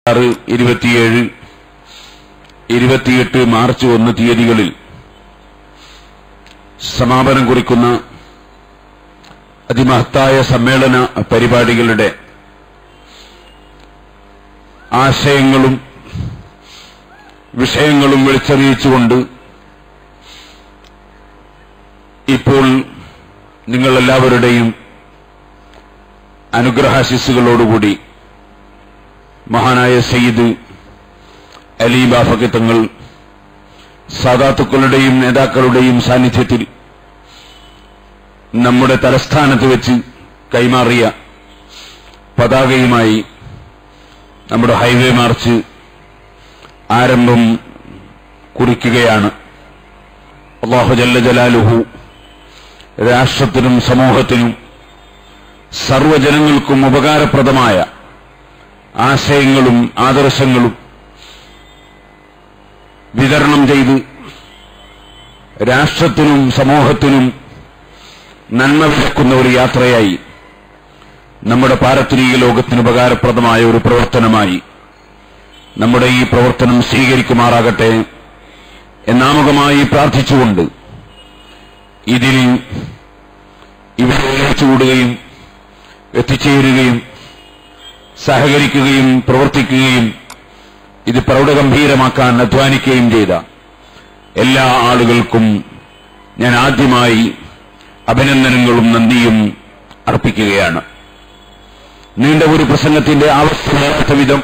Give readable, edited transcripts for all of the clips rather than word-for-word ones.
27, 28 March 1 തീയതികളിൽ സമാപനം കുറിക്കുന്ന അതിമഹത്തായ സമ്മേളന പരിപാടികളുടെ ആശയങ്ങളും വിഷയങ്ങളും വിളിച്ചറിയിച്ചുകൊണ്ട് ഇപ്പോൾ നിങ്ങളെല്ലാവരുടെയും അനുഗ്രഹാശിസ്സുകളോടുകൂടി മഹാനായ സയ്യിദ് അലി ബാഫഖി തങ്ങൾ സാദാത്തുക്കളുടെയും നേതാക്കളുടെയും സാന്നിധ്യത്തിൽ നമ്മുടെ തലസ്ഥാനത്ത് വെച്ച് കൈമാറിയ പതാകയുമായി നമ്മുടെ ഹൈവേ മാർച്ച് ആരംഭം കുറിക്കുകയാണ്. അല്ലാഹു ജല്ല ജലാലുഹു രാഷ്ട്രത്തിനും സമൂഹത്തിനും സർവ്വജനങ്ങൾക്കും ഉപകാരപ്രദമായ ആശയങ്ങളും ആദർശങ്ങളും വിതരണം ചെയ്ത് രാഷ്ട്രത്തിനും സമൂഹത്തിനും നന്മ വിതക്കുന്ന ഒരു യാത്രയായി നമ്മുടെ പാരത്രിക ലോകത്തിന് ഉപകാരപ്രദമായ ഒരു പ്രവർത്തനമായി നമ്മുടെ ഈ പ്രവർത്തനം സ്വീകരിക്കുമാറാകട്ടെ എന്നാമുഖമായി പ്രാർത്ഥിച്ചുകൊണ്ട് ഇതിൽ ഇവിടെ ഒഴിച്ചുകൂടുകയും എത്തിച്ചേരുകയും സഹകരിക്കുകയും പ്രവർത്തിക്കുകയും ഇത് പ്രൗഢഗംഭീരമാക്കാൻ അധ്വാനിക്കുകയും ചെയ്ത എല്ലാ ആളുകൾക്കും ഞാൻ ആദ്യമായി അഭിനന്ദനങ്ങളും നന്ദിയും അർപ്പിക്കുകയാണ്. നീണ്ട ഒരു പ്രസംഗത്തിന്റെ ആവശ്യമില്ലാത്ത വിധം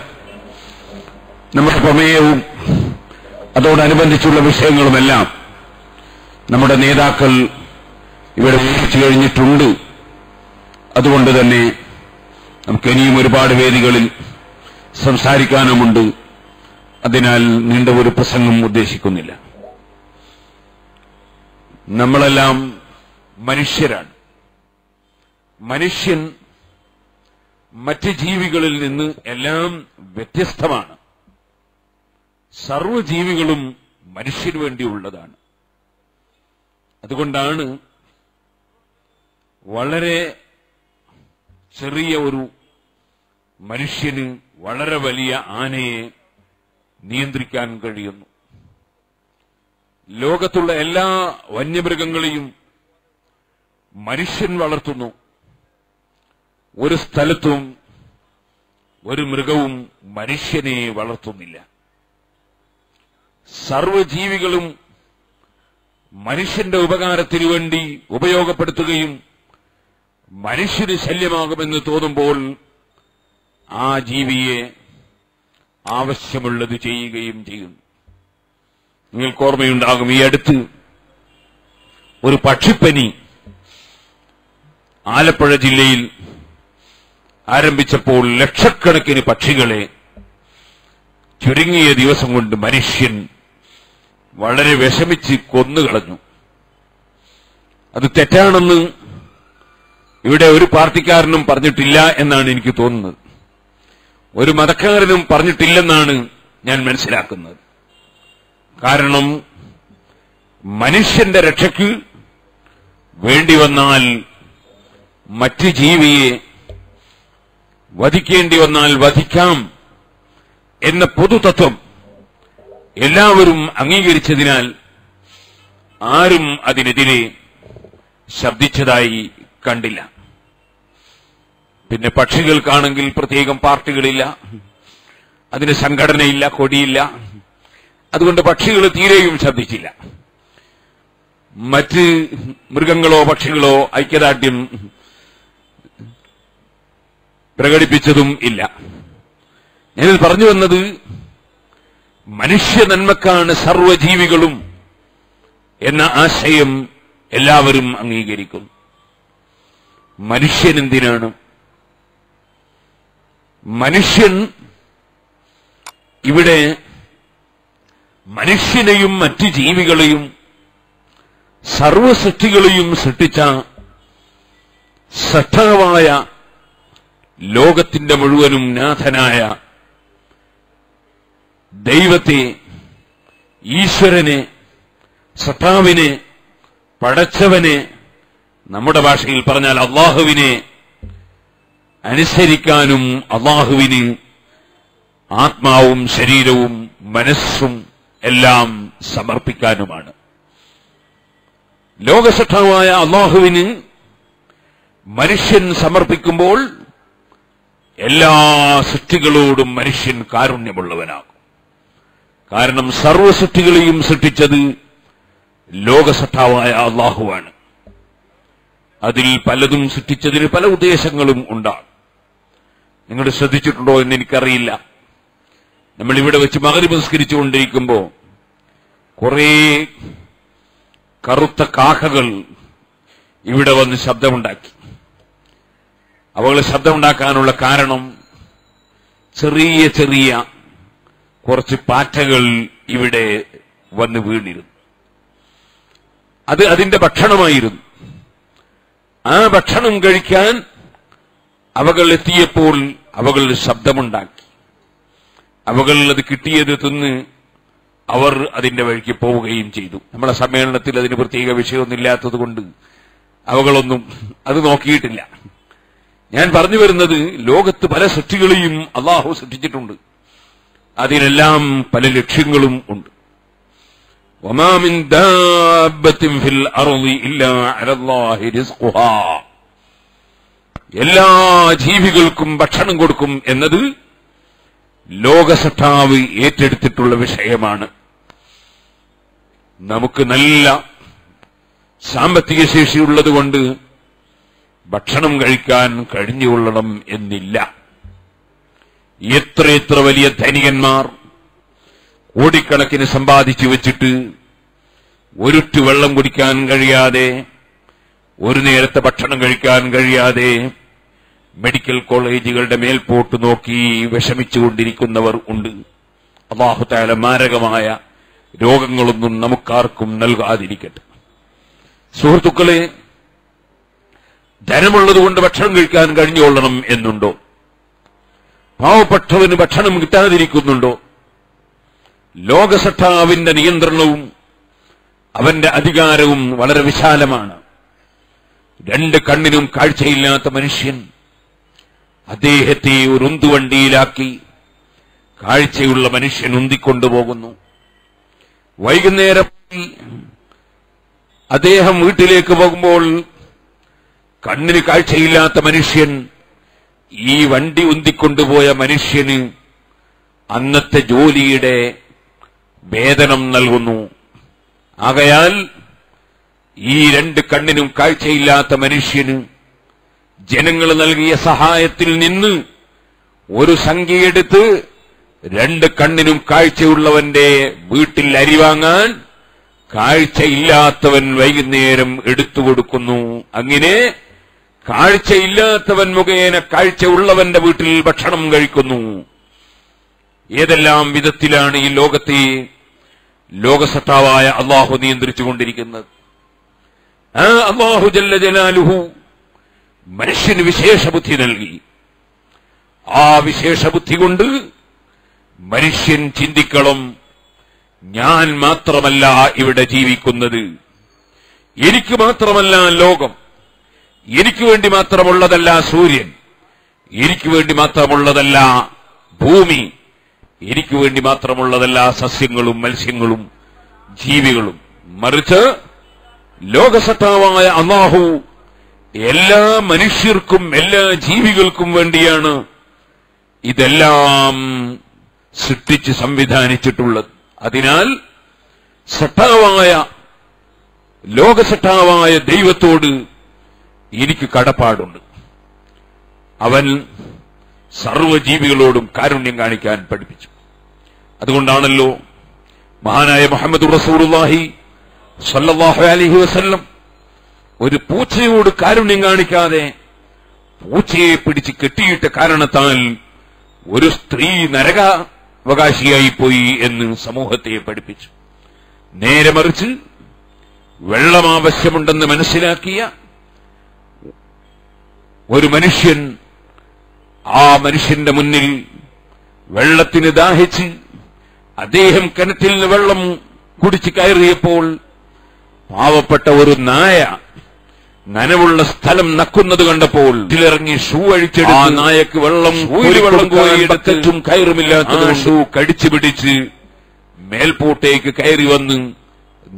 നമ്മുടെ പ്രമേയവും അതോടനുബന്ധിച്ചുള്ള വിഷയങ്ങളുമെല്ലാം നമ്മുടെ നേതാക്കൾ ഇവിടെ വിവരിച്ചു കഴിഞ്ഞിട്ടുണ്ട്. അതുകൊണ്ട് തന്നെ നമുക്ക് ഇനിയും ഒരുപാട് വേദികളിൽ സംസാരിക്കാനുമുണ്ട്. അതിനാൽ നീണ്ട ഒരു പ്രസംഗം ഉദ്ദേശിക്കുന്നില്ല. നമ്മളെല്ലാം മനുഷ്യരാണ്. മനുഷ്യൻ മറ്റ് ജീവികളിൽ നിന്ന് എല്ലാം വ്യത്യസ്തമാണ്. സർവ്വജീവികളും മനുഷ്യന് വേണ്ടിയുള്ളതാണ്. അതുകൊണ്ടാണ് വളരെ ചെറിയ ഒരു മനുഷ്യന് വളരെ വലിയ ആനയെ നിയന്ത്രിക്കാൻ കഴിയുന്നു. ലോകത്തുള്ള എല്ലാ വന്യമൃഗങ്ങളെയും മനുഷ്യൻ വളർത്തുന്നു. ഒരു സ്ഥലത്തും ഒരു മൃഗവും മനുഷ്യനെ വളർത്തുന്നില്ല. സർവ്വജീവികളും മനുഷ്യന്റെ ഉപകാരത്തിനു വേണ്ടി ഉപയോഗപ്പെടുത്തുകയും മനുഷ്യന് ശല്യമാകുമെന്ന് തോന്നുമ്പോൾ ആ ജീവിയെ ആവശ്യമുള്ളത് ചെയ്യുകയും ചെയ്യുന്നു. നിങ്ങൾക്ക് ഓർമ്മയുണ്ടാകും, ഈ അടുത്ത് ഒരു പക്ഷിപ്പനി ആലപ്പുഴ ജില്ലയിൽ ആരംഭിച്ചപ്പോൾ ലക്ഷക്കണക്കിന് പക്ഷികളെ ചുരുങ്ങിയ ദിവസം കൊണ്ട് മനുഷ്യൻ വളരെ വിഷമിച്ച് കൊന്നുകളഞ്ഞു. അത് തെറ്റാണെന്ന് ഇവിടെ ഒരു പാർട്ടിക്കാരനും പറഞ്ഞിട്ടില്ല എന്നാണ് എനിക്ക് തോന്നുന്നത്. ഒരു മതക്കാരനും പറഞ്ഞിട്ടില്ലെന്നാണ് ഞാൻ മനസ്സിലാക്കുന്നത്. കാരണം മനുഷ്യന്റെ രക്ഷയ്ക്ക് വേണ്ടി വന്നാൽ മറ്റ് ജീവിയെ വധിക്കേണ്ടി വന്നാൽ വധിക്കാം എന്ന പൊതുതത്വം എല്ലാവരും അംഗീകരിച്ചതിനാൽ ആരും അതിനെതിരെ ശബ്ദിച്ചതായി കണ്ടില്ല. പിന്നെ പക്ഷികൾക്കാണെങ്കിൽ പ്രത്യേകം പാർട്ടികളില്ല, അതിന് സംഘടനയില്ല, കൊടിയില്ല. അതുകൊണ്ട് പക്ഷികൾ തീരെയും ശബ്ദിച്ചില്ല. മറ്റ് മൃഗങ്ങളോ പക്ഷികളോ ഐക്യദാർഢ്യം പ്രകടിപ്പിച്ചതും ഇല്ല. ഞാനിത് പറഞ്ഞു വന്നത്, മനുഷ്യ നന്മക്കാണ് സർവ്വജീവികളും എന്ന ആശയം എല്ലാവരും അംഗീകരിക്കുന്നു. മനുഷ്യൻ എന്തിനാണ്? മനുഷ്യൻ ഇവിടെ മനുഷ്യനെയും മറ്റ് ജീവികളെയും സർവസൃഷ്ടികളെയും സൃഷ്ടിച്ച സൃഷ്ടാവായ ലോകത്തിന്റെ മുഴുവനും നാഥനായ ദൈവത്തെ, ഈശ്വരനെ, സൃഷ്ടാവിനെ, പടച്ചവനെ, നമ്മുടെ ഭാഷയിൽ പറഞ്ഞാൽ അള്ളാഹുവിനെ അനുസരിക്കാനും അള്ളാഹുവിന് ആത്മാവും ശരീരവും മനസ്സും എല്ലാം സമർപ്പിക്കാനുമാണ്. ലോകസൃഷ്ടാവായ അല്ലാഹുവിന് മനുഷ്യൻ സമർപ്പിക്കുമ്പോൾ എല്ലാ സൃഷ്ടികളോടും മനുഷ്യൻ കാരുണ്യമുള്ളവനാകും. കാരണം സർവ്വ സൃഷ്ടികളെയും സൃഷ്ടിച്ചത് ലോകസൃഷ്ടാവായ അല്ലാഹുവാണ്. അതിൽ പലതും സൃഷ്ടിച്ചതിന് പല ഉദ്ദേശങ്ങളും ഉണ്ടാകും. നിങ്ങൾ ശ്രദ്ധിച്ചിട്ടുണ്ടോ എന്ന് എനിക്കറിയില്ല. നമ്മൾ ഇവിടെ വെച്ച് മഗ്‌രിബ് നിസ്കരിച്ചുകൊണ്ടിരിക്കുമ്പോൾ കുറേ കറുത്ത കാക്കകൾ ഇവിടെ വന്ന് ശബ്ദമുണ്ടാക്കി. അവകൾ ശബ്ദമുണ്ടാക്കാനുള്ള കാരണം ചെറിയ ചെറിയ കുറച്ച് പാറ്റകൾ ഇവിടെ വന്ന് വീണിരുന്നു. അത് അതിന്റെ ഭക്ഷണമായിരുന്നു. ആ ഭക്ഷണം കഴിക്കാൻ അവകൾ എത്തിയപ്പോൾ അവകൾ ശബ്ദമുണ്ടാക്കി. അവകൾ അത് കിട്ടിയത് തിന്ന് അവർ അതിന്റെ വഴിക്ക് പോവുകയും ചെയ്തു. നമ്മുടെ സമ്മേളനത്തിൽ അതിന് പ്രത്യേക വിഷയമൊന്നുമില്ലാത്തതുകൊണ്ട് അവകളൊന്നും അത് നോക്കിയിട്ടില്ല. ഞാൻ പറഞ്ഞു വരുന്നത്, ലോകത്ത് പല സൃഷ്ടികളെയും അല്ലാഹു സൃഷ്ടിച്ചിട്ടുണ്ട്. അതിനെല്ലാം പല ലക്ഷ്യങ്ങളും ഉണ്ട്. വമാ മിൻ ദാബത്തിൻ ഫിൽ അർളി ഇല്ലാ അലല്ലാഹി റിസ്ഖുഹാ. എല്ലാ ജീവികൾക്കും ഭക്ഷണം കൊടുക്കും എന്നത് ലോകസൃഷ്ടാവ് ഏറ്റെടുത്തിട്ടുള്ള വിഷയമാണ്. നമുക്ക് നല്ല സാമ്പത്തിക ശേഷിയുള്ളതുകൊണ്ട് ഭക്ഷണം കഴിക്കാൻ കഴിഞ്ഞുകൊള്ളണം എന്നില്ല. എത്രയെത്ര വലിയ ധനികന്മാർ കോടിക്കണക്കിന് സമ്പാദിച്ചു വെച്ചിട്ട് ഒരുറ്റു വെള്ളം കുടിക്കാൻ കഴിയാതെ, ഒരു നേരത്തെ ഭക്ഷണം കഴിക്കാൻ കഴിയാതെ മെഡിക്കൽ കോളേജുകളുടെ മേൽപോട്ട് നോക്കി വിഷമിച്ചുകൊണ്ടിരിക്കുന്നവർ ഉണ്ട്. അല്ലാഹു തആല മാരകമായ രോഗങ്ങളൊന്നും നമുക്കാർക്കും നൽകാതിരിക്കട്ടെ. സുഹൃത്തുക്കളെ, ധനമുള്ളതുകൊണ്ട് ഭക്ഷണം കഴിക്കാൻ കഴിഞ്ഞുകൊള്ളണം എന്നുണ്ടോ? പാവപ്പെട്ടവന് ഭക്ഷണം കിട്ടാതിരിക്കുന്നുണ്ടോ? ലോകസൃഷ്ടാവിന്റെ നിയന്ത്രണവും അവന്റെ അധികാരവും വളരെ വിശാലമാണ്. രണ്ട് കണ്ണിനും കാഴ്ചയില്ലാത്ത മനുഷ്യൻ അദ്ദേഹത്തെ ഒരു ഉന്തുവണ്ടിയിലാക്കി കാഴ്ചയുള്ള മനുഷ്യൻ ഉന്തിക്കൊണ്ടുപോകുന്നു. വൈകുന്നേരം അദ്ദേഹം വീട്ടിലേക്ക് പോകുമ്പോൾ കണ്ണിന് കാഴ്ചയില്ലാത്ത മനുഷ്യൻ ഈ വണ്ടി ഉന്തിക്കൊണ്ടുപോയ മനുഷ്യന് അന്നത്തെ ജോലിയുടെ വേതനം നൽകുന്നു. ആകയാൽ ഈ രണ്ട് കണ്ണിനും കാഴ്ചയില്ലാത്ത മനുഷ്യന് ജനങ്ങൾ നൽകിയ സഹായത്തിൽ നിന്ന് ഒരു സംഖ്യയെടുത്ത് രണ്ട് കണ്ണിനും കാഴ്ചയുള്ളവന്റെ വീട്ടിൽ അരി വാങ്ങാൻ കാഴ്ചയില്ലാത്തവൻ വൈകുന്നേരം എടുത്തുകൊടുക്കുന്നു. അങ്ങനെ കാഴ്ചയില്ലാത്തവൻ മുഖേന കാഴ്ചയുള്ളവന്റെ വീട്ടിൽ ഭക്ഷണം കഴിക്കുന്നു. ഏതെല്ലാം വിധത്തിലാണ് ഈ ലോകത്തെ ലോകസൃഷ്ടാവായ അല്ലാഹു നിയന്ത്രിച്ചുകൊണ്ടിരിക്കുന്നത്. ആ അല്ലാഹു ജല്ല ജലാലുഹു മനുഷ്യന് വിശേഷബുദ്ധി നൽകി. ആ വിശേഷബുദ്ധി കൊണ്ട് മനുഷ്യൻ ചിന്തിക്കണം, ഞാൻ മാത്രമല്ല ഇവിടെ ജീവിക്കുന്നത്, എനിക്ക് മാത്രമല്ല ലോകം, എനിക്ക് വേണ്ടി മാത്രമുള്ളതല്ല സൂര്യൻ, എനിക്ക് വേണ്ടി മാത്രമുള്ളതല്ല ഭൂമി, എനിക്ക് വേണ്ടി മാത്രമുള്ളതല്ല സസ്യങ്ങളും മത്സ്യങ്ങളും ജീവികളും, മറിച്ച് ലോകസൃഷ്ടാവായ അല്ലാഹു എല്ലാ മനുഷ്യർക്കും എല്ലാ ജീവികൾക്കും വേണ്ടിയാണ് ഇതെല്ലാം സൃഷ്ടിച്ച് സംവിധാനിച്ചിട്ടുള്ളത്. അതിനാൽ സൃഷ്ടാവായ ലോകസൃഷ്ടാവായ ദൈവത്തോട് എനിക്ക് കടപ്പാടുണ്ട്. അവൻ സർവ്വജീവികളോടും കാരുണ്യം കാണിക്കാൻ പഠിപ്പിച്ചു. അതുകൊണ്ടാണല്ലോ മഹാനായ മുഹമ്മദ് റസൂലുള്ളാഹി സ്വല്ലല്ലാഹു അലൈഹി വസല്ലം ഒരു പൂച്ചയോട് കാരുണ്യം കാണിക്കാതെ പൂച്ചയെ പിടിച്ച് കെട്ടിയിട്ട കാരണത്താൽ ഒരു സ്ത്രീ നരകാവകാശിയായിപ്പോയി എന്ന് സമൂഹത്തെ പഠിപ്പിച്ചു. നേരെ മറിച്ച് വെള്ളം ആവശ്യമുണ്ടെന്ന് മനസ്സിലാക്കിയ ഒരു മനുഷ്യൻ, ആ മനുഷ്യന്റെ മുന്നിൽ വെള്ളത്തിന് ദാഹിച്ച് അദ്ദേഹം കിണറ്റിൽ നിന്ന് വെള്ളം കുടിച്ച് കയറിയപ്പോൾ പാവപ്പെട്ട ഒരു നായ നനവുള്ള സ്ഥലം നക്കുന്നത് കണ്ടപ്പോൾ ഇതിലിറങ്ങി ഷൂ അഴിച്ചെടുത്ത് ആ നായക്ക് വെള്ളം കോരിയെടുത്തും കയറുമില്ലാത്ത ഷൂ കടിച്ചു പിടിച്ച് മേൽപോട്ടേക്ക് കയറി വന്ന്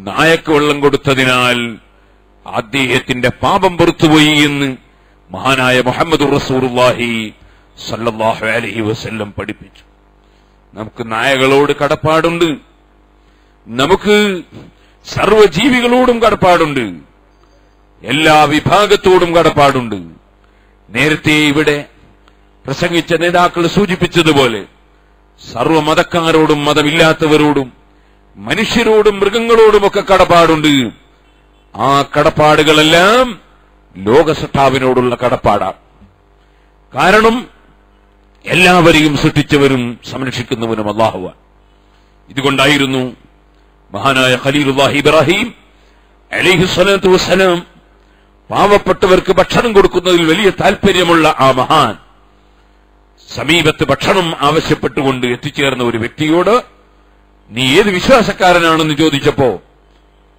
നായക്ക് വെള്ളം കൊടുത്തതിനാൽ അദ്ദേഹത്തിന്റെ പാപം പുറത്തുപോയി എന്ന് മഹാനായ മുഹമ്മദുർ റസൂലുള്ളാഹി സല്ലല്ലാഹു അലൈഹി വസല്ലം പഠിപ്പിച്ചു. നമുക്ക് നായകളോട് കടപ്പാടുണ്ട്, നമുക്ക് സർവ്വജീവികളോടും കടപ്പാടുണ്ട്, എല്ലാ വിഭാഗത്തോടും കടപ്പാടുണ്ട്. നേരത്തെ ഇവിടെ പ്രസംഗിച്ച നേതാക്കൾ സൂചിപ്പിച്ചതുപോലെ സർവ്വമതക്കാരോടും മതമില്ലാത്തവരോടും മനുഷ്യരോടും മൃഗങ്ങളോടുമൊക്കെ കടപ്പാടുണ്ട്. ആ കടപ്പാടുകളെല്ലാം ലോകസത്താവിനോടുള്ള കടപ്പാടാണ്. കാരണം എല്ലാവരെയും സൃഷ്ടിച്ചവരും സംരക്ഷിക്കുന്നവനും അല്ലാഹുവാണ്. ഇതുകൊണ്ടായിരുന്നു മഹാനായ ഖലീലുല്ലാഹി ഇബ്രാഹിം അലൈഹിസ്സലാത്തു വസ്സലാം പാവപ്പെട്ടവർക്ക് ഭക്ഷണം കൊടുക്കുന്നതിൽ വലിയ താല്പര്യമുള്ള ആ മഹാൻ സമീപത്ത് ഭക്ഷണം ആവശ്യപ്പെട്ടുകൊണ്ട് എത്തിച്ചേർന്ന ഒരു വ്യക്തിയോട് നീ ഏത് വിശ്വാസക്കാരനാണെന്ന് ചോദിച്ചപ്പോ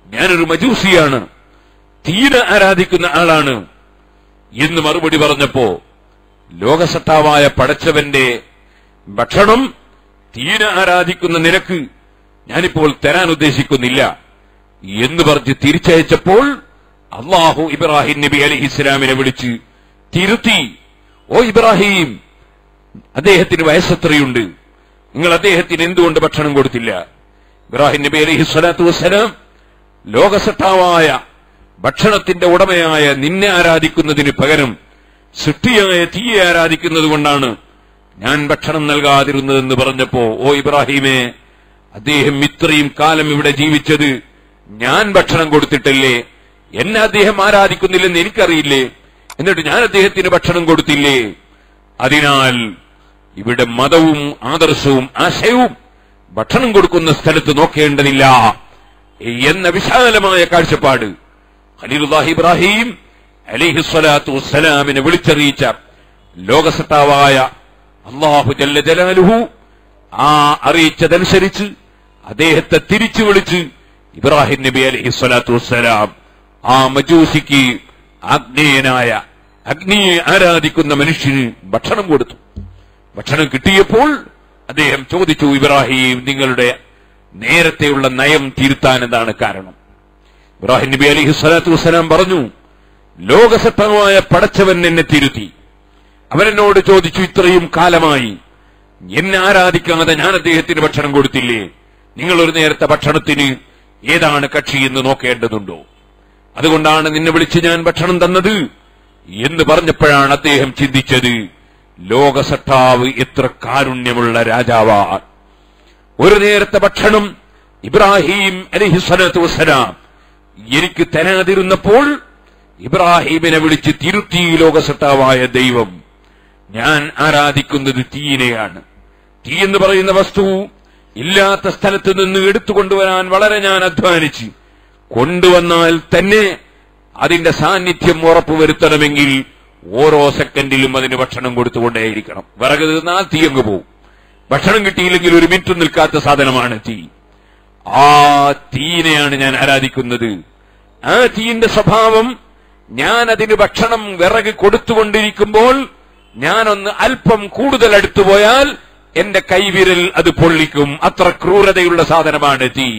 ഞാനൊരു മജൂസിയാണ്, തീരെ ആരാധിക്കുന്ന ആളാണ് എന്ന് മറുപടി പറഞ്ഞപ്പോ ലോകസത്താവായ പടച്ചവന്റെ ഭക്ഷണം തീരെ ആരാധിക്കുന്ന നിനക്ക് ഞാനിപ്പോൾ തരാൻ ഉദ്ദേശിക്കുന്നില്ല എന്ന് പറഞ്ഞ് തിരിച്ചയച്ചപ്പോൾ അല്ലാഹു ഇബ്രാഹിം നബി അലൈഹിസ്സലാമിനെ വിളിച്ച് തിരുത്തി. ഓ ഇബ്രാഹിം, അദ്ദേഹത്തിന് വയസ്സെത്രയുണ്ട്, നിങ്ങൾ അദ്ദേഹത്തിന് എന്തുകൊണ്ട് ഭക്ഷണം കൊടുത്തില്ല? ഇബ്രാഹിം നബി അലൈഹിസ്സലാത്തു വസ്സലാം ലോകസത്താവായ ഭക്ഷണത്തിന്റെ ഉടമയായ നിന്നെ ആരാധിക്കുന്നതിന് പകരം സൃഷ്ടിയായ തീയെ ആരാധിക്കുന്നത് കൊണ്ടാണ് ഞാൻ ഭക്ഷണം നൽകാതിരുന്നതെന്ന് പറഞ്ഞപ്പോ ഓ ഇബ്രാഹിമേ, അദ്ദേഹം ഇത്രയും കാലം ഇവിടെ ജീവിച്ചത് ഞാൻ ഭക്ഷണം കൊടുത്തിട്ടല്ലേ? എന്നെ അദ്ദേഹം ആരാധിക്കുന്നില്ലെന്ന് എനിക്കറിയില്ലേ? എന്നിട്ട് ഞാൻ അദ്ദേഹത്തിന് ഭക്ഷണം കൊടുത്തില്ലേ? അതിനാൽ ഇവിടെ മതവും ആദർശവും ആശയവും ഭക്ഷണം കൊടുക്കുന്ന സ്ഥലത്ത് നോക്കേണ്ടതില്ല എന്ന വിശാലമായ കാഴ്ചപ്പാട് ഖലീലുല്ലാഹി ഇബ്രാഹിം അലൈഹിസ്സലാത്തു വസ്സലാമിനെ വിളിച്ചറിയിച്ച ലോകസത്താവായ അല്ലാഹു ജല്ല ജലാലുഹു ആ അറിയിച്ചതനുസരിച്ച് അദ്ദേഹത്തെ തിരിച്ചു വിളിച്ച് ഇബ്രാഹിം നബി അലൈഹിസ്സലാത്തു വസ്സലാം ആ മജൂസിക്ക് ആഗ്നേയനായ അഗ്നിയെ ആരാധിക്കുന്ന മനുഷ്യന് ഭക്ഷണം കൊടുത്തു. ഭക്ഷണം കിട്ടിയപ്പോൾ അദ്ദേഹം ചോദിച്ചു, ഇബ്രാഹിം, നിങ്ങളുടെ നേരത്തെയുള്ള നയം തിരുത്താൻ എന്താണ് കാരണം? ഇബ്രാഹിം നബി അലൈഹിസ്സലാത്തു വസ്സലാം പറഞ്ഞു, ലോകസത്തമായ പടച്ചവൻ എന്നെ തിരുത്തി. അവരെന്നോട് ചോദിച്ചു, ഇത്രയും കാലമായി എന്നെ ആരാധിക്കാതെ ഞാൻ അദ്ദേഹത്തിന് ഭക്ഷണം കൊടുത്തില്ലേ? നിങ്ങൾ ഒരു നേരത്തെ ഭക്ഷണത്തിന് ഏതാണ് കക്ഷി എന്ന് നോക്കേണ്ടതുണ്ടോ? അതുകൊണ്ടാണ് നിന്നെ വിളിച്ച് ഞാൻ ഭക്ഷണം തന്നത് എന്ന് പറഞ്ഞപ്പോഴാണ് അദ്ദേഹം ചിന്തിച്ചത്, ലോകസത്താവ് എത്ര കാരുണ്യമുള്ള രാജാവാണ്. ഒരു നേരത്തെ ഭക്ഷണം ഇബ്രാഹിം അലൈഹിസ്സലാത്തു വസ്സലാം എനിക്ക് തരാതിരുന്നപ്പോൾ ഇബ്രാഹിമിനെ വിളിച്ച് തിരുത്തി ലോകസത്താവായ ദൈവം. ഞാൻ ആരാധിക്കുന്നത് തീയിനെയാണ്. തീ എന്ന് പറയുന്ന വസ്തു ഇല്ലാത്ത സ്ഥലത്ത് നിന്ന് എടുത്തുകൊണ്ടുവരാൻ വളരെ ഞാൻ അധ്വാനിച്ച് കൊണ്ടുവന്നാൽ തന്നെ അതിന്റെ സാന്നിധ്യം ഉറപ്പുവരുത്തണമെങ്കിൽ ഓരോ സെക്കൻഡിലും അതിന് ഭക്ഷണം കൊടുത്തുകൊണ്ടേയിരിക്കണം. വിറക് തീർന്നാൽ തീ അങ്ങ് പോവും. ഭക്ഷണം കിട്ടിയില്ലെങ്കിൽ ഒരു മിനിറ്റ് നിൽക്കാത്ത സാധനമാണ് തീ. ആ തീയിനെയാണ് ഞാൻ ആരാധിക്കുന്നത്. ആ തീയിന്റെ സ്വഭാവം, ഞാൻ അതിന് ഭക്ഷണം വിറക് കൊടുത്തുകൊണ്ടിരിക്കുമ്പോൾ ഞാനൊന്ന് അല്പം കൂടുതൽ അടുത്തുപോയാൽ എന്റെ കൈവിരൽ അത് പൊള്ളിക്കും. അത്ര ക്രൂരതയുള്ള സാധനമാണ് തീ.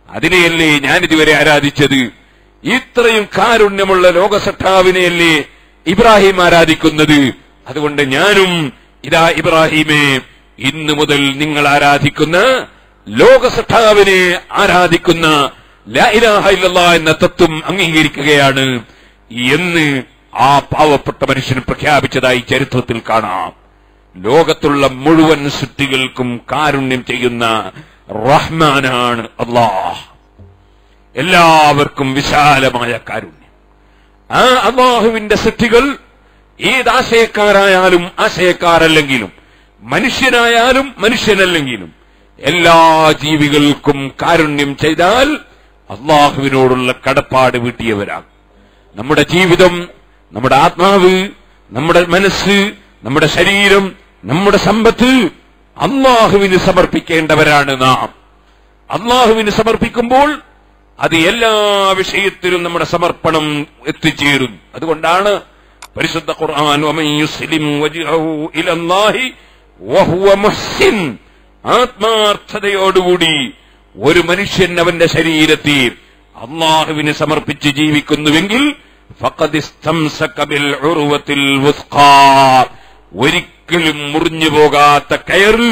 അതിനെയല്ലേ ഞാനിതുവരെ ആരാധിച്ചത്? ഇത്രയും കാരുണ്യമുള്ള ലോകസത്താവിനെയല്ലേ ഇബ്രാഹിം ആരാധിക്കുന്നത്? അതുകൊണ്ട് ഞാനും ഇതാ ഇബ്രാഹിമേ, ഇന്നു മുതൽ നിങ്ങൾ ആരാധിക്കുന്ന ലോകസത്താവിനെ ആരാധിക്കുന്ന ലാ ഇലാഹ ഇല്ലല്ലാഹ് എന്ന തത്വം അംഗീകരിക്കുകയാണ് എന്ന് ആ പാവപ്പെട്ട മനുഷ്യൻ പ്രഖ്യാപിച്ചതായി ചരിത്രത്തിൽ കാണാം. ലോകത്തുള്ള മുഴുവൻ സൃഷ്ടികൾക്കും കാരുണ്യം ചെയ്യുന്ന റഹ്മാനാണ് അല്ലാഹ്. എല്ലാവർക്കും വിശാലമായ കാരുണ്യം. ആ അല്ലാഹുവിന്റെ സൃഷ്ടികൾ ഏതാശയക്കാരായാലും ആശയക്കാരല്ലെങ്കിലും, മനുഷ്യനായാലും മനുഷ്യനല്ലെങ്കിലും, എല്ലാ ജീവികൾക്കും കാരുണ്യം ചെയ്താൽ അല്ലാഹുവിനോടുള്ള കടപ്പാട് വീട്ടിയവരാണ്. നമ്മുടെ ജീവിതം, നമ്മുടെ ആത്മാവ്, നമ്മുടെ മനസ്സ്, നമ്മുടെ ശരീരം, നമ്മുടെ സമ്പത്ത് അല്ലാഹുവിന് സമർപ്പിക്കേണ്ടവരാണ് നാം. അല്ലാഹുവിന് സമർപ്പിക്കുമ്പോൾ അത് എല്ലാ വിഷയത്തിലും നമ്മുടെ സമർപ്പണം എത്തിച്ചേരും. അതുകൊണ്ടാണ് പരിശുദ്ധ ഖുർആൻ വമൻ യുസ്ലിം വജ്ഹഹു ഇലല്ലാഹി വഹുവ മുഹ്സിൻ, ആത്മാർത്ഥതയോടുകൂടി ഒരു മനുഷ്യൻ അവന്റെ ശരീരത്തെ അല്ലാഹുവിന് സമർപ്പിച്ച് ജീവിക്കുന്നുവെങ്കിൽ ഫഖദ് ഇസ്തംസക ബിൽ ഉർവത്തിൽ വുസ്ഖാ, ഒരിക്കലും മുറിഞ്ഞു പോകാത്ത കയറിൽ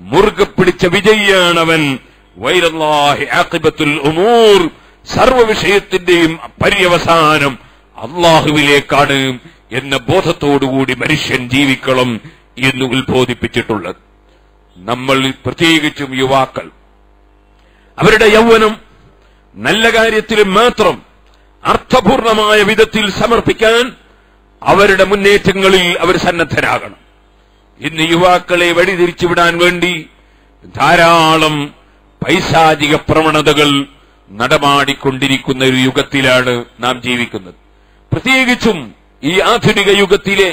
മുറുകെ പിടിച്ച വിജയിയാണവൻ. വൈലല്ലാഹി ആഖിബത്തുൽ ഉമൂർ, സർവ്വ വിഷയത്തിന്റെയും പര്യവസാനം അല്ലാഹുവിലേക്കാണ് എന്ന ബോധത്തോടുകൂടി മനുഷ്യൻ ജീവിക്കണം എന്ന് ഉത്ബോധിപ്പിച്ചിട്ടുള്ളത്. നമ്മൾ പ്രത്യേകിച്ചും യുവാക്കൾ അവരുടെ യൗവനം നല്ല കാര്യത്തിലും മാത്രം അർത്ഥപൂർണമായ വിധത്തിൽ സമർപ്പിക്കാൻ അവരുടെ മുന്നേറ്റങ്ങളിൽ അവർ സന്നദ്ധരാകണം. ഇന്ന് യുവാക്കളെ വഴിതിരിച്ചുവിടാൻ വേണ്ടി ധാരാളം പൈശാചിക പ്രവണതകൾ നടമാടിക്കൊണ്ടിരിക്കുന്ന ഒരു യുഗത്തിലാണ് നാം ജീവിക്കുന്നത്. പ്രത്യേകിച്ചും ഈ ആധുനിക യുഗത്തിലെ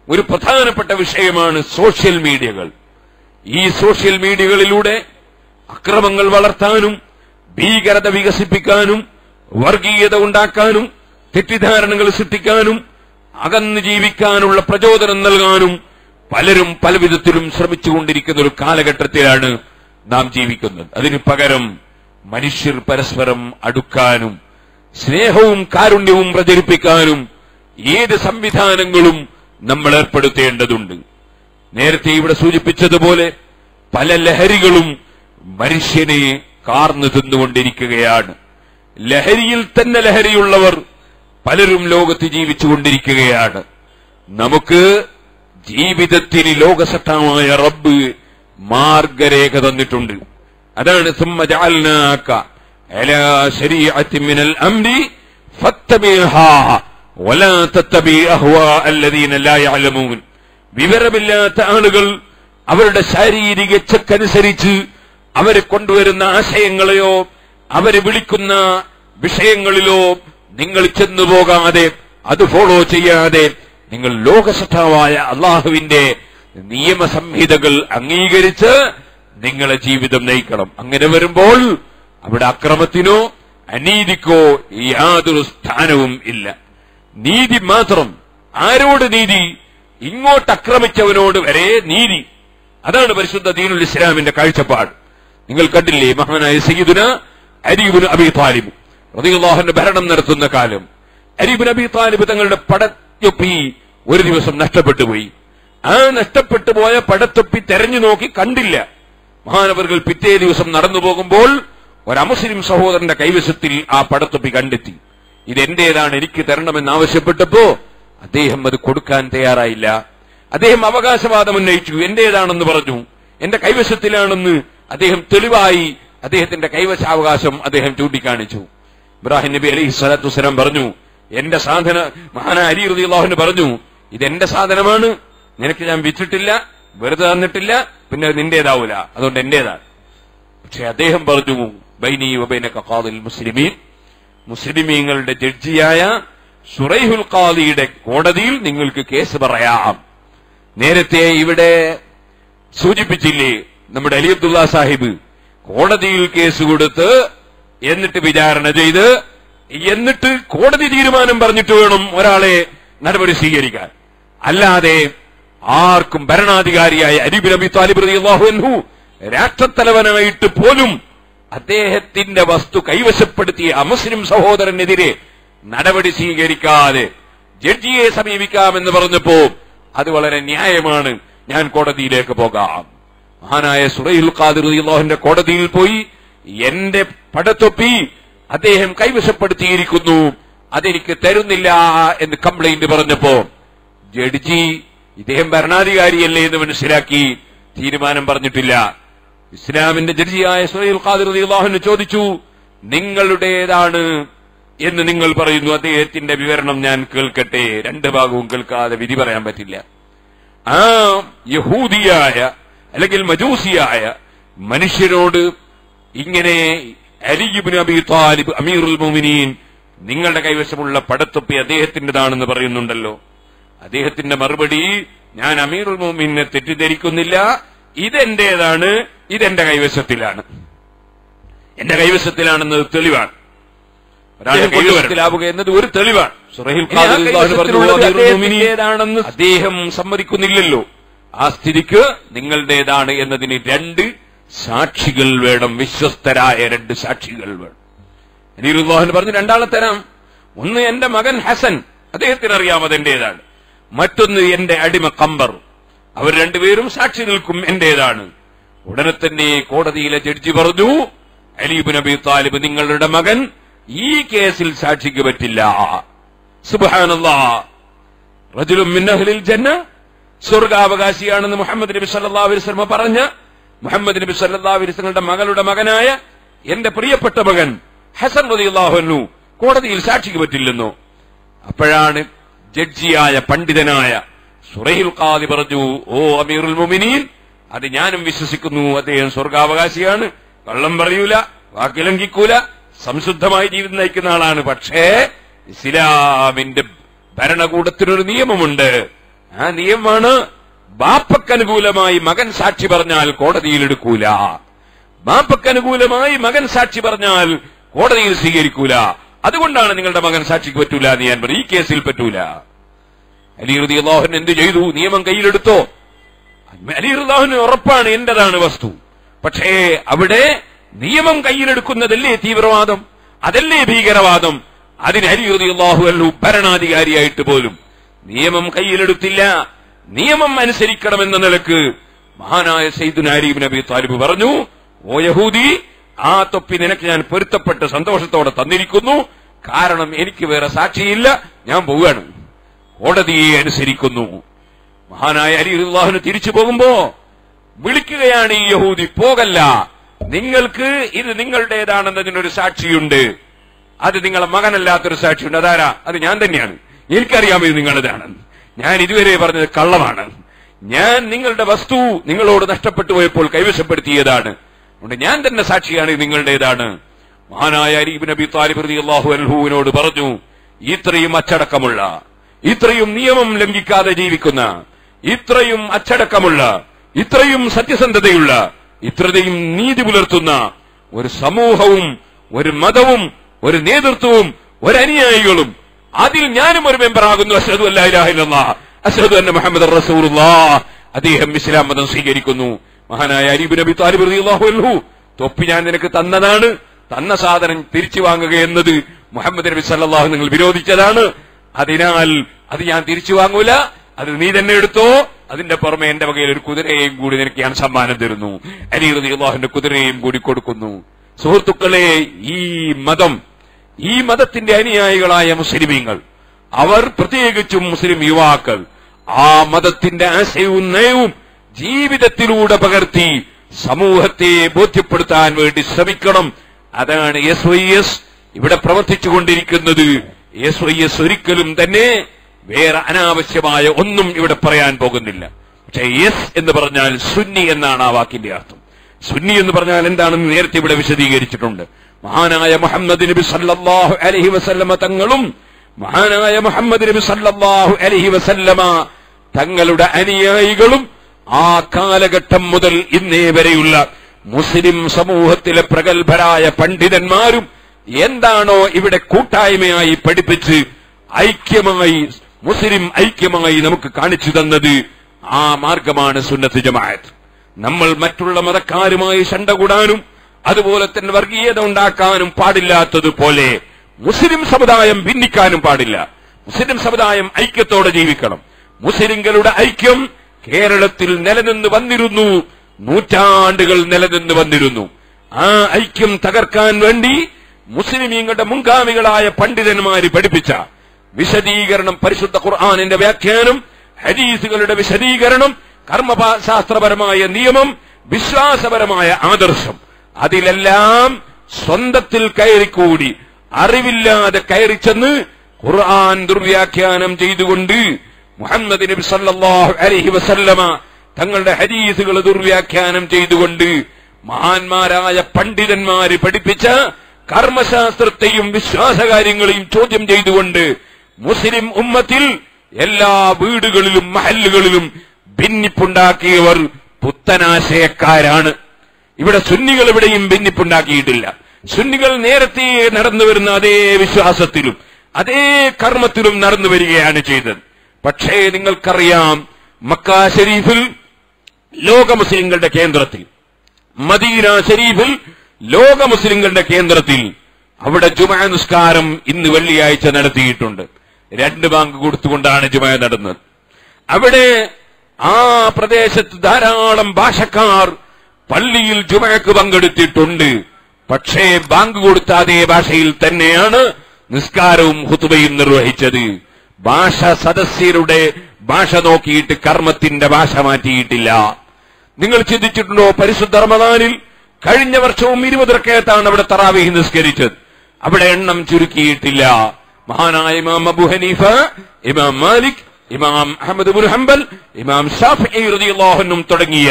ഒരു പ്രധാനപ്പെട്ട വിഷയമാണ് സോഷ്യൽ മീഡിയകൾ. ഈ സോഷ്യൽ മീഡിയകളിലൂടെ അക്രമങ്ങൾ വളർത്താനും ഭീകരത വികസിപ്പിക്കാനും വർഗീയത ഉണ്ടാക്കാനും തെറ്റിദ്ധാരണകൾ സൃഷ്ടിക്കാനും അകന്നു ജീവിക്കാനുള്ള പ്രചോദനം നൽകാനും പലരും പലവിധത്തിലും ശ്രമിച്ചുകൊണ്ടിരിക്കുന്ന ഒരു കാലഘട്ടത്തിലാണ് നാം ജീവിക്കുന്നത്. അതിനു പകരം മനുഷ്യർ പരസ്പരം അടുക്കാനും സ്നേഹവും കാരുണ്യവും പ്രചരിപ്പിക്കാനും ഏത് സംവിധാനങ്ങളും നമ്മൾ ഏർപ്പെടുത്തേണ്ടതുണ്ട്. നേരത്തെ ഇവിടെ സൂചിപ്പിച്ചതുപോലെ പല ലഹരികളും മനുഷ്യനെ കാർന്നു തിന്നുകൊണ്ടിരിക്കുകയാണ്. ലഹരിയിൽ തന്നെ ലഹരിയുള്ളവർ പലരും ലോകത്ത് ജീവിച്ചുകൊണ്ടിരിക്കുകയാണ്. നമുക്ക് ജീവിതത്തിന് ലോകസത്തമായ റബ്ബ് മാർഗരേഖ തന്നിട്ടുണ്ട്. അതാണ് സുമ്മ ജഅൽനാക അലാ ശരീഅത്തിൻ മിനൽ അംരി ഫത്തബിഹാ വലാ തത്തബി അഹ്വാ അല്ലദീന ലാ യഅലമൂൻ. വിവരമില്ലാത്ത ആളുകൾ അവരുടെ ശാരീരിക ഇച്ഛക്കനുസരിച്ച് അവരെ കൊണ്ടുവരുന്ന ആശയങ്ങളെയോ അവരെ വിളിക്കുന്ന വിഷയങ്ങളിലോ നിങ്ങൾ ചെന്നുപോകാതെ അത് ഫോളോ ചെയ്യാതെ നിങ്ങൾ ലോകസത്താവായ അള്ളാഹുവിന്റെ നിയമസംഹിതകൾ അംഗീകരിച്ച് നിങ്ങളെ ജീവിതം നയിക്കണം. അങ്ങനെ വരുമ്പോൾ അവിടെ അക്രമത്തിനോ അനീതിക്കോ യാതൊരു സ്ഥാനവും ഇല്ല. നീതി മാത്രം. ആരോട് നീതി? ഇങ്ങോട്ട് ആക്രമിച്ചവനോട് വരെ നീതി. അതാണ് പരിശുദ്ധ ദീനുൽ ഇസ്ലാമിന്റെ കാഴ്ചപ്പാട്. നിങ്ങൾ കണ്ടില്ലേ, മഹാനായ സയ്യിദുന അലി ഇബ്നു അബീ താലിബ് റളിയല്ലാഹു അൻഹു ഭരണം നടത്തുന്ന കാലം അലി ഇബ്നു അബീ താലിബ് തങ്ങളുടെ പടത്തൊപ്പി ഒരു ദിവസം നഷ്ടപ്പെട്ടു പോയി. ആ നഷ്ടപ്പെട്ടു പോയ പടത്തൊപ്പി തെരഞ്ഞു നോക്കി കണ്ടില്ല. മഹാനവറുകൾ പിറ്റേ ദിവസം നടന്നു പോകുമ്പോൾ ഒരമുസ്ലിം സഹോദരന്റെ കൈവശത്തിൽ ആ പടത്തൊപ്പി കണ്ടെത്തി. ഇതെന്റേതാണ്, എനിക്ക് തരണമെന്നാവശ്യപ്പെട്ടപ്പോ അദ്ദേഹം അത് കൊടുക്കാൻ തയ്യാറായില്ല. അദ്ദേഹം അവകാശവാദം ഉന്നയിച്ചു. എന്റേതാണെന്ന് പറഞ്ഞു, എന്റെ കൈവശത്തിലാണെന്ന് അദ്ദേഹം തെളിവായി അദ്ദേഹത്തിന്റെ കൈവശാവകാശം അദ്ദേഹം ചൂണ്ടിക്കാണിച്ചു. ഇബ്രാഹിം നബി അലൈഹി സ്വലാത്തു വസ്സലാം പറഞ്ഞു, എന്റെ സാധന മഹാനായ അലി റളിയല്ലാഹു അൻഹു പറഞ്ഞു, ഇതെന്റെ സാധനമാണ്, നിനക്ക് ഞാൻ വിറ്റിട്ടില്ല, വെറുതെ തന്നിട്ടില്ല, പിന്നെ നിന്റേതാവൂല, അതുകൊണ്ട് എന്റേതാണ്. പക്ഷെ അദ്ദേഹം പറഞ്ഞു, ബൈനി വബൈനക ഖാദിൽ മുസ്ലിമീൻ, മുസ്ലിമീങ്ങളുടെ ജഡ്ജിയായ ശുറൈഹുൽ ഖാദിയുടെ കോടതിയിൽ നിങ്ങൾക്ക് കേസ് പറയാം. നേരത്തെ ഇവിടെ സൂചിപ്പിച്ചില്ലേ, നമ്മുടെ അലി അബ്ദുള്ള സാഹിബ് കോടതിയിൽ കേസ് കൊടുത്ത് എന്നിട്ട് വിചാരണ ചെയ്ത് എന്നിട്ട് കോടതി തീരുമാനം പറഞ്ഞിട്ട് വേണം ഒരാളെ നടപടി സ്വീകരിക്കാൻ. അല്ലാതെ ആർക്കും ഭരണാധികാരിയായ അലി ഇബ്നു അബീ താലിബ് റളിയല്ലാഹു അൻഹു രാഷ്ട്രത്തലവനായിട്ട് പോലും അദ്ദേഹത്തിന്റെ വസ്തു കൈവശപ്പെടുത്തിയ അമുസ്ലിം സഹോദരനെതിരെ നടപടി സ്വീകരിക്കാതെ ജഡ്ജിയെ സമീപിക്കാമെന്ന് പറഞ്ഞപ്പോ അത് വളരെ ന്യായമാണ്, ഞാൻ കോടതിയിലേക്ക് പോകാം. മഹാനായ സുറൈഹുൽ ഖാദി റളിയല്ലാഹു അൻഹു കോടതിയിൽ പോയി, എന്റെ പടത്തൊപ്പി അദ്ദേഹം കൈവശപ്പെടുത്തിയിരിക്കുന്നു, അതെനിക്ക് തരുന്നില്ല എന്ന് കംപ്ലൈന്റ് പറഞ്ഞപ്പോ ജഡ്ജി ഇദ്ദേഹം ഭരണാധികാരിയല്ലേ എന്ന് മനസ്സിലാക്കി തീരുമാനം പറഞ്ഞിട്ടില്ല. ഇസ്ലാമിന്റെ ജഡ്ജിയായ സുറൈഹുൽ ഖാദി റളിയല്ലാഹു അൻഹു ചോദിച്ചു, നിങ്ങളുടേതാണ് എന്ന് നിങ്ങൾ പറയുന്നു, അദ്ദേഹത്തിന്റെ വിവരണം ഞാൻ കേൾക്കട്ടെ. രണ്ട് ഭാഗവും കേൾക്കാതെ വിധി പറയാൻ പറ്റില്ല. ആ യഹൂദിയായ അല്ലെങ്കിൽ മജൂസിയായ മനുഷ്യരോട് ഇങ്ങനെ അലി ഇബ്നു അബീ താലിബ് അമീറുൽ മുഅ്മിനീൻ നിങ്ങളുടെ കൈവശമുള്ള പടത്തൊപ്പി അദ്ദേഹത്തിന്റേതാണെന്ന് പറയുന്നുണ്ടല്ലോ. അദ്ദേഹത്തിന്റെ മറുപടി, ഞാൻ അമീറുൽ മുഅ്മിനീനെ തെറ്റിദ്ധരിക്കുന്നില്ല, ഇതെന്റേതാണ്, ഇതെന്റെ കൈവശത്തിലാണ്, എന്റെ കൈവശത്തിലാണെന്നത് തെളിവാണ്. കൈവശത്തിലാവുക എന്നത് ഒരു തെളിവാണ്. ഏതാണെന്ന് അദ്ദേഹം സമ്മതിക്കുന്നില്ലല്ലോ. ആ സ്ഥിതിക്ക് നിങ്ങളുടേതാണ് എന്നതിന് 2 സാക്ഷികൾ വേണം, വിശ്വസ്തരായ 2 സാക്ഷികൾ വേണം. അലിറുല്ലാഹു പറഞ്ഞു, 2 തരാം. ഒന്ന് എന്റെ മകൻ ഹസൻ, അദ്ദേഹത്തിന് അറിയാം അതെന്റേതാണ്. മറ്റൊന്ന് എന്റെ അടിമ കമ്പർ, അവർ 2 പേരും സാക്ഷി നിൽക്കും, എന്റേതാണ്. ഉടനെ തന്നെ കോടതിയിലെ ജഡ്ജി പറഞ്ഞു, അലി ഇബ്നു അബീ താലിബ് നിങ്ങളുടെ മകൻ ഈ കേസിൽ സാക്ഷിക്ക് പറ്റില്ല. സുബ്ഹാനല്ലാഹ്. റജുലുൻ മിൻ അഹ്ലിൽ ജന്ന, സ്വർഗാവകാശിയാണെന്ന് മുഹമ്മദ് നബി സല്ലല്ലാഹു അലൈഹി വസല്ലം പറഞ്ഞ മുഹമ്മദ് നബി സല്ലല്ലാഹു അലൈഹി വസല്ലമയുടെ മകളുടെ മകനായ എന്റെ പ്രിയപ്പെട്ട മകൻ ഹസൻ റളിയല്ലാഹു അൻഹു കോടതിയിൽ സാക്ഷിക്ക് പറ്റില്ലെന്നോ. അപ്പോഴാണ് ജഡ്ജിയായ പണ്ഡിതനായ സുറൈഹുൽ ഖാദി പറഞ്ഞു, ഓ അമീറുൽ മുഅ്മിനീൻ, അത് ഞാനും വിശ്വസിക്കുന്നു, അദ്ദേഹം സ്വർഗാവകാശിയാണ്, കള്ളം പറയൂല, വാക്ക് ലംഘിക്കൂല, സംശുദ്ധമായി ജീവിതം നയിക്കുന്ന ആളാണ്. പക്ഷേ ഇസ്ലാമിന്റെ ഭരണകൂടത്തിനൊരു നിയമമുണ്ട്. ആ നിയമമാണ് ബാപ്പക്കനുകൂലമായി മകൻ സാക്ഷി പറഞ്ഞാൽ കോടതിയിൽ എടുക്കൂല, ബാപ്പക്കനുകൂലമായി മകൻ സാക്ഷി പറഞ്ഞാൽ കോടതിയിൽ സ്വീകരിക്കൂല. അതുകൊണ്ടാണ് നിങ്ങളുടെ മകൻ സാക്ഷിക്ക് പറ്റൂല എന്ന് ഞാൻ പറയും. ഈ കേസിൽ പറ്റൂല. അലി റളിയല്ലാഹു അൻഹു എന്ത് ചെയ്തു? നിയമം കയ്യിലെടുത്തോ? അലി റളിയല്ലാഹു അൻഹു ഉറപ്പാണ് എന്റേതാണ് വസ്തു. പക്ഷേ അവിടെ നിയമം കയ്യിലെടുക്കുന്നതല്ലേ തീവ്രവാദം, അതല്ലേ ഭീകരവാദം. അതിന് അലി റളിയല്ലാഹു അൻഹു ഭരണാധികാരിയായിട്ട് പോലും നിയമം കയ്യിലെടുത്തില്ല. നിയമം അനുസരിക്കണമെന്ന നിലക്ക് മഹാനായ സയ്യിദുനാ അലി ഇബ്നു അബീ താലിബ് പറഞ്ഞു, ഓ യഹൂദി, ആ തൊപ്പി നിനക്ക് ഞാൻ പൊരുത്തപ്പെട്ട് സന്തോഷത്തോടെ തന്നിരിക്കുന്നു. കാരണം എനിക്ക് വേറെ സാക്ഷിയില്ല, ഞാൻ പോവുകയാണ്, കോടതിയെ അനുസരിക്കുന്നു. മഹാനായ അലി റളിയല്ലാഹു അൻഹു തിരിച്ചു പോകുമ്പോ വിളിക്കുകയാണ് ഈ യഹൂദി, പോകല്ല, നിങ്ങൾക്ക് ഇത് നിങ്ങളുടേതാണെന്നതിനൊരു സാക്ഷിയുണ്ട്, അത് നിങ്ങളെ മകനല്ലാത്തൊരു സാക്ഷിയുണ്ട്. അതാരാ? അത് ഞാൻ തന്നെയാണ്. എനിക്കറിയാമോ ഇത് നിങ്ങളുടേതാണെന്ന്. ഞാൻ ഇതുവരെ പറഞ്ഞത് കള്ളമാണ്. ഞാൻ നിങ്ങളുടെ വസ്തു നിങ്ങളോട് നഷ്ടപ്പെട്ടു പോയപ്പോൾ കൈവശപ്പെടുത്തിയതാണ്. അതുകൊണ്ട് ഞാൻ തന്നെ സാക്ഷിയാണ്, ഇത് നിങ്ങളുടേതാണ്. മഹാനായ അലി ഇബ്നു അബീ താലിബ് റളിയല്ലാഹു അൻഹുവിനോട് പറഞ്ഞു, ഇത്രയും അച്ചടക്കമുള്ള, ഇത്രയും നിയമം ലംഘിക്കാതെ ജീവിക്കുന്ന, ഇത്രയും അച്ചടക്കമുള്ള, ഇത്രയും സത്യസന്ധതയുള്ള, ഇത്രയും നീതി പുലർത്തുന്ന ഒരു സമൂഹവും ഒരു മതവും ഒരു നേതൃത്വവും ഒരു അനുയായികളും, അതിൽ ഞാനും ഒരു മെമ്പറാകുന്നു. അശ്ഹദു അല്ലാ ഇലാഹ ഇല്ലല്ലാഹ് അശ്ഹദു അന്ന മുഹമ്മദൻ റസൂലുള്ളാഹ്. അദ്ദേഹം ഇസ്ലാം മതം സ്വീകരിക്കുന്നു. മഹാനായ അലി ഇബ്നു അബീ താലിബ് റളിയല്ലാഹു അൻഹു, തൊപ്പി ഞാൻ നിനക്ക് തന്നതാണ്, തന്ന സാധനം തിരിച്ചു വാങ്ങുക എന്നത് മുഹമ്മദ് നബി സല്ലല്ലാഹു നിങ്ങൾ വിരോധിച്ചതാണ്. അതിനാൽ അത് ഞാൻ തിരിച്ചു വാങ്ങൂല, അത് നീ തന്നെ എടുത്തോ. അതിന്റെ പുറമെ എന്റെ വകയിൽ ഒരു കുതിരയെയും കൂടി നിനക്ക് ഞാൻ സമ്മാനം തരുന്നു. അലി റളിയല്ലാഹുവിന്റെ കുതിരയെയും കൂടി കൊടുക്കുന്നു. സുഹൃത്തുക്കളെ, ഈ മതത്തിന്റെ അനുയായികളായ മുസ്ലിമീങ്ങൾ, അവർ പ്രത്യേകിച്ചും മുസ്ലിം യുവാക്കൾ, ആ മതത്തിന്റെ ആശയവും നയവും ജീവിതത്തിലൂടെ പകർത്തി സമൂഹത്തെ ബോധ്യപ്പെടുത്താൻ വേണ്ടി ശ്രമിക്കണം. അതാണ് SYS ഇവിടെ പ്രവർത്തിച്ചുകൊണ്ടിരിക്കുന്നത്. SYS ഒരിക്കലും തന്നെ വേറെ അനാവശ്യമായ ഒന്നും ഇവിടെ പറയാൻ പോകുന്നില്ല. പക്ഷേ എസ് എന്ന് പറഞ്ഞാൽ സുന്നി എന്നാണ് ആ വാക്കിന്റെ അർത്ഥം. സുന്നി എന്ന് പറഞ്ഞാൽ എന്താണെന്ന് നേരത്തെ ഇവിടെ വിശദീകരിച്ചിട്ടുണ്ട്. മഹാനായ മുഹമ്മദ് നബി സല്ലല്ലാഹു അലൈഹി വസല്ലമ തങ്ങളും മഹാനായ മുഹമ്മദ് നബി സല്ലല്ലാഹു അലൈഹി വസല്ലമ തങ്ങളുടെ അനുയായികളും ആ കാലഘട്ടം മുതൽ ഇന്നേ വരെയുള്ള മുസ്ലിം സമൂഹത്തിലെ പ്രഗത്ഭരായ പണ്ഡിതന്മാരും എന്താണോ ഇവിടെ കൂട്ടായ്മയായി പഠിപ്പിച്ച് ഐക്യമായി മുസ്ലിം ഐക്യമായി നമുക്ക് കാണിച്ചു തന്നത്, ആ മാർഗമാണ് സുന്നത്ത് ജമാഅത്ത്. നമ്മൾ മറ്റുള്ള മതക്കാരുമായി ശണ്ട കൂടാനും അതുപോലെ തന്നെ വർഗീയത ഉണ്ടാക്കാനും പാടില്ലാത്തതുപോലെ മുസ്ലിം സമുദായം ഭിന്നിക്കാനും പാടില്ല. മുസ്ലിം സമുദായം ഐക്യത്തോടെ ജീവിക്കണം. മുസ്ലിങ്ങളുടെ ഐക്യം കേരളത്തിൽ നിലനിന്ന് വന്നിരുന്നു, നൂറ്റാണ്ടുകൾ നിലനിന്ന് വന്നിരുന്നു. ആ ഐക്യം തകർക്കാൻ വേണ്ടി മുസ്ലിമീങ്ങളുടെ മുൻഗാമികളായ പണ്ഡിതന്മാര് പഠിപ്പിച്ച വിശദീകരണം, പരിശുദ്ധ ഖുർആനിന്റെ വ്യാഖ്യാനം, ഹദീസുകളുടെ വിശദീകരണം, കർമ്മശാസ്ത്രപരമായ നിയമം, വിശ്വാസപരമായ ആദർശം, അതിലെല്ലാം സ്വന്തത്തിൽ കയറിക്കൂടി അറിവില്ലാതെ കയറിച്ചെന്ന് ഖുർആൻ ദുർവ്യാഖ്യാനം ചെയ്തുകൊണ്ട് മുഹമ്മദ് നബി സല്ലല്ലാഹു അലൈഹി വസല്ലമ തങ്ങളുടെ ഹദീസുകൾ ദുർവ്യാഖ്യാനം ചെയ്തുകൊണ്ട് മഹാന്മാരായ പണ്ഡിതന്മാര് പഠിപ്പിച്ച കർമ്മശാസ്ത്രത്തെയും വിശ്വാസകാര്യങ്ങളെയും ചോദ്യം ചെയ്തുകൊണ്ട് മുസ്ലിം ഉമ്മത്തിൽ എല്ലാ വീടുകളിലും മഹല്ലുകളിലും ഭിന്നിപ്പുണ്ടാക്കിയവർ പുത്തനാശയക്കാരാണ്. ഇവിടെ സുന്നികൾ എവിടെയും ഭിന്നിപ്പുണ്ടാക്കിയിട്ടില്ല. സുന്നികൾ നേരത്തെ നടന്നു വരുന്ന അതേ വിശ്വാസത്തിലും അതേ കർമ്മത്തിലും നടന്നു വരികയാണ് ചെയ്തത്. പക്ഷേ നിങ്ങൾക്കറിയാം, മക്ക ഷരീഫിൽ ലോക മുസ്ലിങ്ങളുടെ കേന്ദ്രത്തിൽ, മദീന ഷരീഫിൽ ലോക മുസ്ലിങ്ങളുടെ കേന്ദ്രത്തിൽ അവിടെ ജുമാ നിസ്കാരം ഇന്ന് വെള്ളിയാഴ്ച നടത്തിയിട്ടുണ്ട്. 2 ബാങ്ക് കൊടുത്തുകൊണ്ടാണ് ജുമാ നടന്നത്. അവിടെ ആ പ്രദേശത്ത് ധാരാളം ഭാഷക്കാർ പള്ളിയിൽ ജുമഅക്ക് പങ്കെടുത്തിട്ടുണ്ട്. പക്ഷേ ബാങ്ക് കൊടുത്ത അതേ ഭാഷയിൽ തന്നെയാണ് നിസ്കാരവും ഖുതുബയും നിർവഹിച്ചത്. ഭാഷ സദസ്യരുടെ ഭാഷ നോക്കിയിട്ട് കർമ്മത്തിന്റെ ഭാഷ മാറ്റിയിട്ടില്ല. നിങ്ങൾ ചിന്തിച്ചിട്ടുണ്ടോ? പരിശുദ്ധ റമദാനിൽ കഴിഞ്ഞ വർഷവും 20 റക്അത്താണ് അവിടെ തറാവീഹ് നിസ്കരിച്ചത്. അവിടെ എണ്ണം ചുരുക്കിയിട്ടില്ല. മഹാനായ ഇമാം അബൂ ഹനീഫ, ഇമാം മാലിക്, ഇമാം അഹ്മദ് ഇബ്നു ഹംബൽ, ഇമാം ഷാഫിഈ റളിയല്ലാഹു അൻഹും തുടങ്ങിയ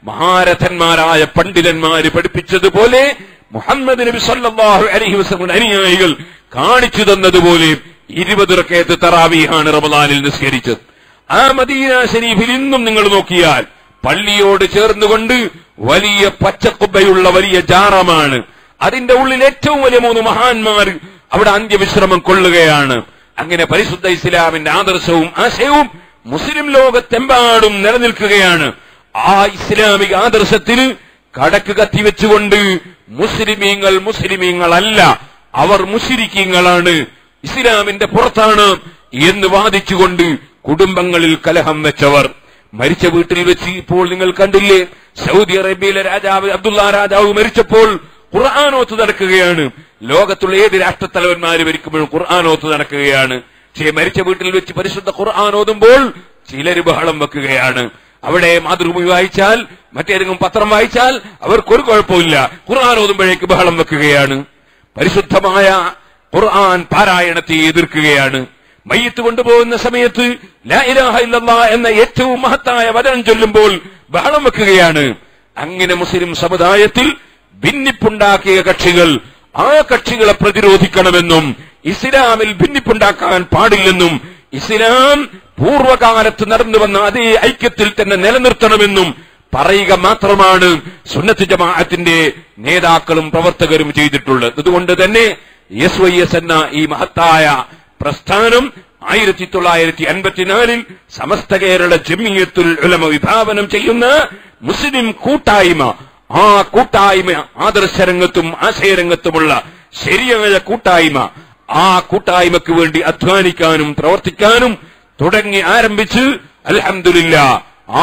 മഹാരഥന്മാരായ പണ്ഡിതന്മാര് പഠിപ്പിച്ചതുപോലെ മുഹമ്മദ് നബി സല്ലല്ലാഹു അലൈഹി വസല്ലം അനുയായികൾ കാണിച്ചു തന്നതുപോലെ 20 റക്അത്ത് തറാവീഹാണ് റമദാനിൽ നിസ്കരിച്ചത്. ആ മദീന ശരീഫിൽ ഇന്നും നിങ്ങൾ നോക്കിയാൽ പള്ളിയോട് ചേർന്നുകൊണ്ട് വലിയ പച്ചക്കുബ്ബയുള്ള വലിയ ജാറമാണ്. അതിന്റെ ഉള്ളിൽ ഏറ്റവും വലിയ 3 മഹാന്മാർ അവിടെ അന്ത്യവിശ്രമം കൊള്ളുകയാണ്. അങ്ങനെ പരിശുദ്ധ ഇസ്ലാമിന്റെ ആദർശവും ആശയവും മുസ്ലിം ലോകത്തെമ്പാടും നിലനിൽക്കുകയാണ്. ആ ഇസ്ലാമിക ആദർശത്തിന് കടക്ക് കത്തിവെച്ചുകൊണ്ട് മുസ്ലിമീങ്ങളല്ല, അവർ മുശ്രിക്കീങ്ങളാണ്, ഇസ്ലാമിന്റെ പുറത്താണ് എന്ന് വാദിച്ചുകൊണ്ട് കുടുംബങ്ങളിൽ കലഹം വെച്ചവർ മരിച്ച വീട്ടിൽ വെച്ച് ഇപ്പോൾ നിങ്ങൾ കണ്ടില്ലേ, സൗദി അറേബ്യയിലെ രാജാവ് അബ്ദുള്ള രാജാവ് മരിച്ചപ്പോൾ ഖുർആനോത്ത് നടക്കുകയാണ്. ലോകത്തുള്ള ഏത് രാഷ്ട്രത്തലവന്മാര് മരിക്കുമ്പോഴും ഖുർആനോത്ത് നടക്കുകയാണ്. പക്ഷേ മരിച്ച വീട്ടിൽ വെച്ച് പരിശുദ്ധ ഖുർആനോതുമ്പോൾ ചിലര് ബഹളം വെക്കുകയാണ്. അവിടെ മാതൃഭൂമി വായിച്ചാൽ, മറ്റേതെങ്കിലും പത്രം വായിച്ചാൽ അവർക്കൊരു കുഴപ്പമില്ല. ഖുർആനോതുമ്പോഴേക്ക് ബഹളം വെക്കുകയാണ്. പരിശുദ്ധമായ ഖുർആൻ പാരായണത്തെ എതിർക്കുകയാണ്. മയ്യത്ത് കൊണ്ടുപോകുന്ന സമയത്ത് ലാ ഇലാഹ ഇല്ലല്ലാഹ് എന്ന ഏറ്റവും മഹത്തായ വചനം ചൊല്ലുമ്പോൾ ബഹളം വെക്കുകയാണ്. അങ്ങനെ മുസ്ലിം സമുദായത്തിൽ ഭിന്നിപ്പുണ്ടാക്കിയ കക്ഷികൾ ആ കക്ഷികളെ പ്രതിരോധിക്കണമെന്നും ഇസ്ലാമിൽ ഭിന്നിപ്പുണ്ടാക്കാൻ പാടില്ലെന്നും ഇസ്ലാം പൂർവകാലത്ത് നടന്നു വന്ന അതേ ഐക്യത്തിൽ തന്നെ നിലനിർത്തണമെന്നും പറയുക മാത്രമാണ് സുന്നത്ത് ജമാഅത്തിന്റെ നേതാക്കളും പ്രവർത്തകരും ചെയ്തിട്ടുള്ളത്. അതുകൊണ്ട് തന്നെ SYS എന്ന ഈ മഹത്തായ പ്രസ്ഥാനം 1954 സമസ്ത കേരള ജമിയത്തുൽ ഉലമ വിഭാവനം ചെയ്യുന്ന മുസ്ലിം കൂട്ടായ്മ, ആ കൂട്ടായ്മ ആദർശരംഗത്തും ആശയരംഗത്തുമുള്ള ശരിയായ കൂട്ടായ്മ, ആ കൂട്ടായ്മക്ക് വേണ്ടി അധ്വാനിക്കാനും പ്രവർത്തിക്കാനും തുടങ്ങി ആരംഭിച്ച് അൽഹംദുലില്ലാ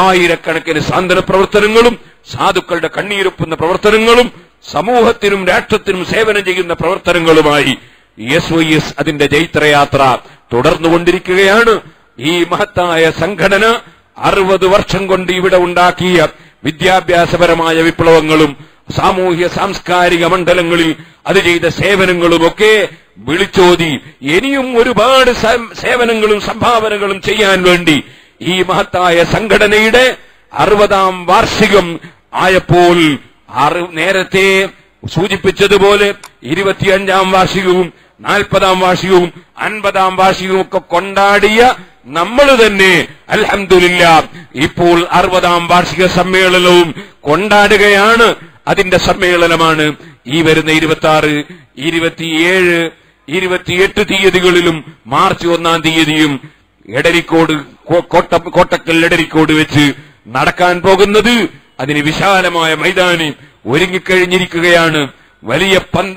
ആയിരക്കണക്കിന് സാന്ത്വന പ്രവർത്തനങ്ങളും സാധുക്കളുടെ കണ്ണീരൊപ്പുന്ന പ്രവർത്തനങ്ങളും സമൂഹത്തിനും രാഷ്ട്രത്തിനും സേവനം ചെയ്യുന്ന പ്രവർത്തനങ്ങളുമായി SYS അതിന്റെ ജൈത്രയാത്ര തുടർന്നുകൊണ്ടിരിക്കുകയാണ്. ഈ മഹത്തായ സംഘടന 60 വർഷം കൊണ്ട് ഇവിടെ ഉണ്ടാക്കിയ വിദ്യാഭ്യാസപരമായ വിപ്ലവങ്ങളും സാമൂഹ്യ സാംസ്കാരിക മണ്ഡലങ്ങളിൽ അത് ചെയ്ത സേവനങ്ങളുമൊക്കെ വിളിച്ചോതി ഇനിയും ഒരുപാട് സേവനങ്ങളും സംഭാവനകളും ചെയ്യാൻ വേണ്ടി ഈ മഹത്തായ സംഘടനയുടെ 60ാം വാർഷികം ആയപ്പോൾ നേരത്തെ സൂചിപ്പിച്ചതുപോലെ 25ാം വാർഷികവും 40ാം വാർഷികവും 50ാം വാർഷികവും ഒക്കെ കൊണ്ടാടിയ നമ്മൾ തന്നെ അൽഹംദുലില്ലാ ഇപ്പോൾ 60ാം വാർഷിക സമ്മേളനവും കൊണ്ടാടുകയാണ്. അതിന്റെ സമ്മേളനമാണ് ഈ വരുന്ന 26, 27, 28 തീയതികളിലും മാർച്ച് 1-ാം തീയതിയും എടരിക്കോട് കോട്ടക്കൽ എടരിക്കോട് വെച്ച് നടക്കാൻ പോകുന്നത്. അതിന് വിശാലമായ മൈതാനി ഒരുങ്ങിക്കഴിഞ്ഞിരിക്കുകയാണ്.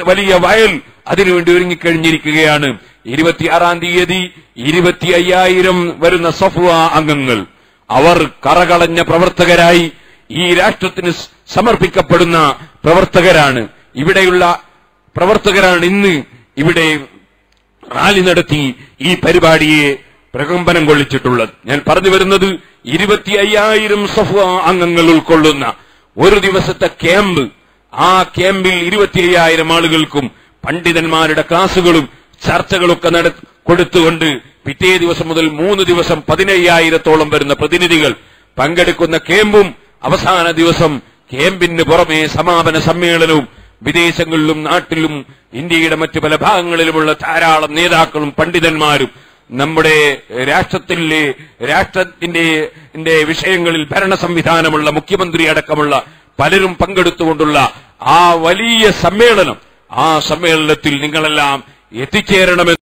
വലിയ വയൽ അതിനുവേണ്ടി ഒരുങ്ങിക്കഴിഞ്ഞിരിക്കുകയാണ്. 26-ാം തീയതി 25,000 വരുന്ന സഫ്വ അംഗങ്ങൾ, അവർ കറകളഞ്ഞ പ്രവർത്തകരായി ഈ രാഷ്ട്രത്തിന് സമർപ്പിക്കപ്പെടുന്ന പ്രവർത്തകരാണ്. ഇവിടെയുള്ള പ്രവർത്തകരാണ് ഇന്ന് ഇവിടെ റാലി നടത്തി ഈ പരിപാടിയെ പ്രകമ്പനം കൊള്ളിച്ചിട്ടുള്ളത്. ഞാൻ പറഞ്ഞു വരുന്നത് 25,000 സഫ്വ അംഗങ്ങൾ ഉൾക്കൊള്ളുന്ന ഒരു ദിവസത്തെ ക്യാമ്പ്. ആ ക്യാമ്പിൽ 25,000 ആളുകൾക്കും പണ്ഡിതന്മാരുടെ ക്ലാസുകളും ചർച്ചകളൊക്കെ കൊടുത്തുകൊണ്ട് പിറ്റേ ദിവസം മുതൽ 3 ദിവസം 15,000-ഓളം വരുന്ന പ്രതിനിധികൾ പങ്കെടുക്കുന്ന ക്യാമ്പും അവസാന ദിവസം ക്യാമ്പിന് പുറമെ സമാപന സമ്മേളനവും വിദേശങ്ങളിലും നാട്ടിലും ഇന്ത്യയുടെ മറ്റു പല ഭാഗങ്ങളിലുമുള്ള ധാരാളം നേതാക്കളും പണ്ഡിതന്മാരും നമ്മുടെ രാഷ്ട്രത്തിന്റെ വിഷയങ്ങളിൽ ഭരണ സംവിധാനമുള്ള മുഖ്യമന്ത്രി അടക്കമുള്ള പലരും പങ്കെടുത്തുകൊണ്ടുള്ള ആ വലിയ സമ്മേളനം ആ സമ്മേളനത്തിൽ നിങ്ങളെല്ലാം എത്തിച്ചേരണമെന്ന്